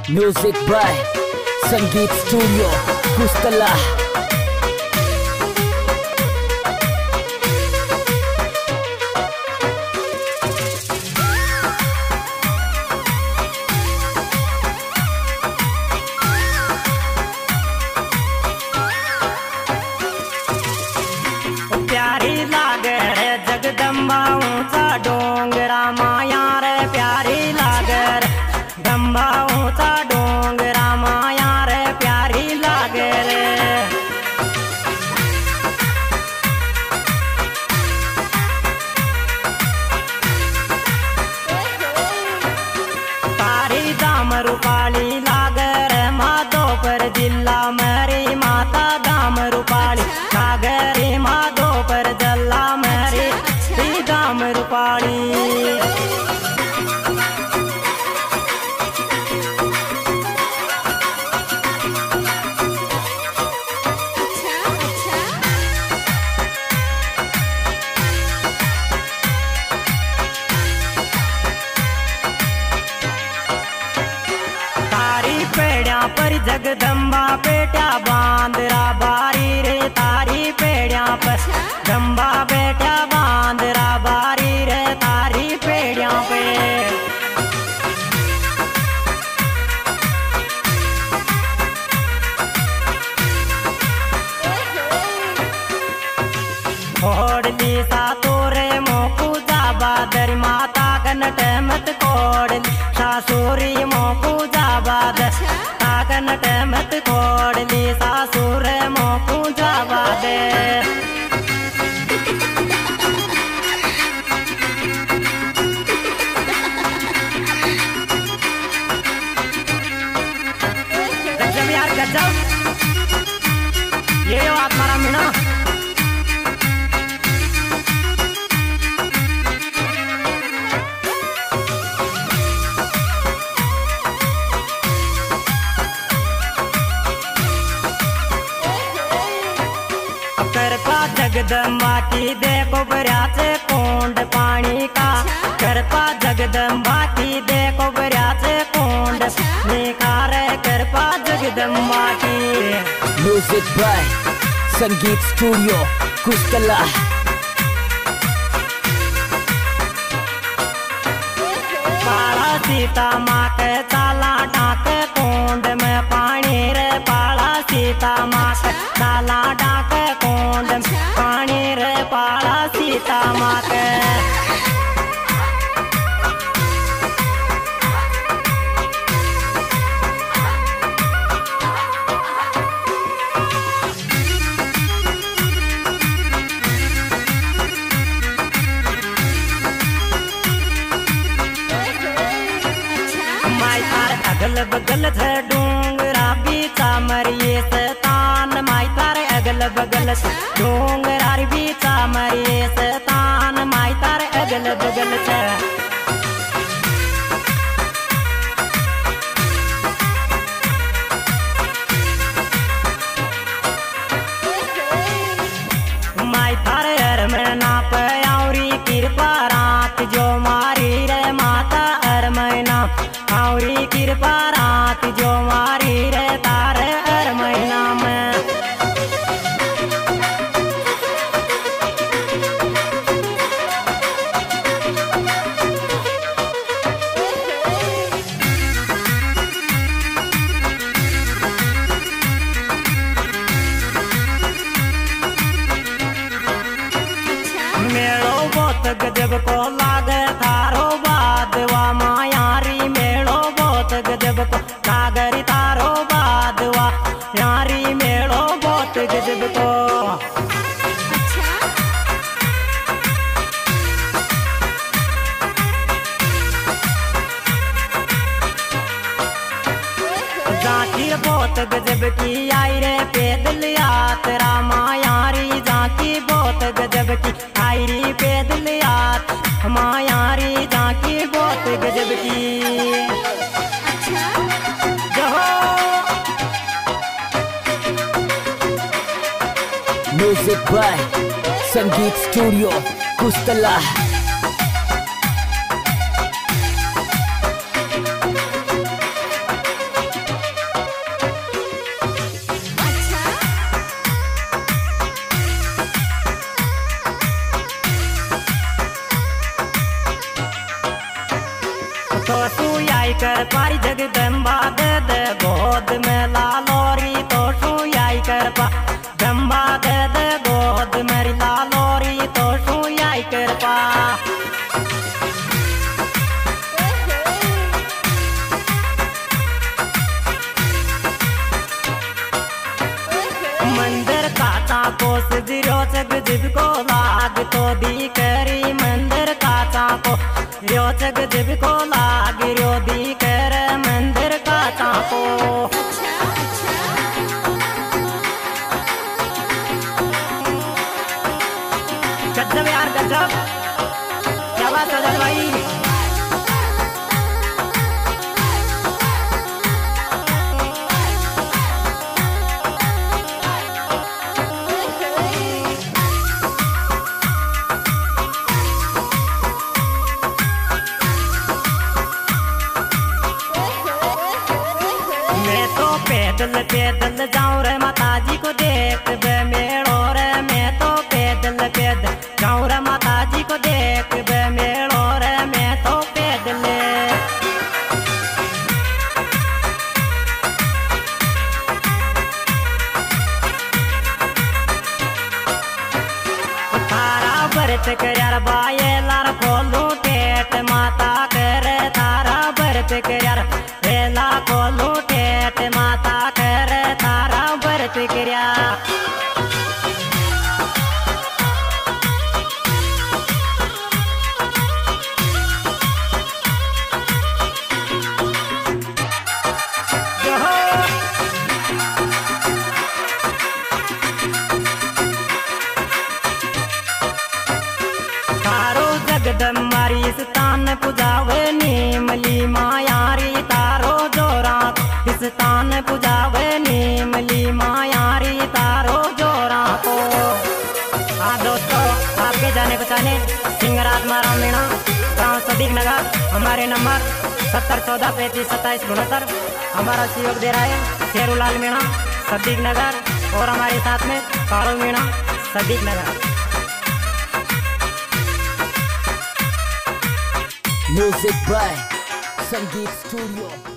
Music by Sangeet Studio, Kustala. प्यारी लागे रे जगदम्बा ऊंचा डोंगरा माया रे प्यारी लागे रे दम्बा ऊंचा डोंगरा माया रे प्यारी लागे रे। तारी दाम रूपाली लागे रे माधोपुर जिला मेरी माता दाम रूपाली लागे रे माधोपुर जल्ला मेरी दाम रूपाली। पर जगदम्बा बेटा बांदरा बारी रे तारी पेड़िया पर दम्बा बेटा बांदरा बारी रे तारी पेड़िया पे। कोडली सा तोरे मोकू जाबा दर माता कनट मत कोडली सासुरी मोकू जाबा कनट मत कोडली सासुर मोकू जाबा दे। गजब यार गजब, ये बात मारा मीना। जगदम्बा की देखो बराचे कोंड पानी का करपा जगदम्बा की देखो बराचे कोंड निखार करपा जगदम्बा की। Music by Sangeet Studio, Kustala. पाला सीता माँ के ताला डाक कोंड में पानी रे पाला सीता माँ के ताला डाक कोंड में पानी रे पाला सीता माँ के। अगल बगल थे डूंगरा बीचा मरिए शैतान माई तारे अगल बगल थे डूंगरा बीचा मरिए शैतान माई तारे अगल बगल थे। माई तारे अरमना पे औरी कृपा रात जो मारी रे माता अरमना औरी कृपा रात जो मारी रे तारे हर महीना में। मेलो बहुत गजब को लागे थारो बादवा मायारी मेलो बहुत गजब को लागरी तारो बादवा यारी मेलो बहुत गजब को। जाकिर बहुत गजब की आई रे पैदल यात्रा मायारी जाकी बहुत गजब की आई रे पैदल यात्रा मायारी जाकी बहुत गजब की। Music by Sangeet Studio, Kustala. तो सुयाई कर पारी जगदम्बा दे दे गोद में लालोरी तो सुयाई कर पा दम्बा दे दे गोद मेरी लालोरी तो सुयाई कर पा मंदिर काचा को सजरो जग जिब को लाग तो दी करी मंदिर काचा को रो जग जिब को लाग रो दी कर मंदिर काचा को गजब यार गजब क्या बात है भाई पैदल पैदल जाऊं रे माता जी को देख बे मेड़ो रे मैं तो पैदल पैदल जाऊं रे माता जी को देख बे मेड़ो रे मैं तो पैदल तारा व्रत कर बाये लार खोलू टेट माता कर तारा व्रत कर वेला खोलू टेट माता कर तारा व्रत कर्या तारो जगदम्बारी स्थान पुजावे नीमली मायारी तारो जोरा स्थान पुजावे नीमली मायारी तारो जोरा को। हाँ दोस्तों, आपके जाने पहचाने सिंगराज मारा मीणा गाँव सदीक नगर, हमारे नंबर 7014352769। हमारा सहयोग दे रहा है शेरूलाल मीणा सदीक नगर और हमारे साथ में कारो मीणा सदीक नगर। Music by Sangeet Studio।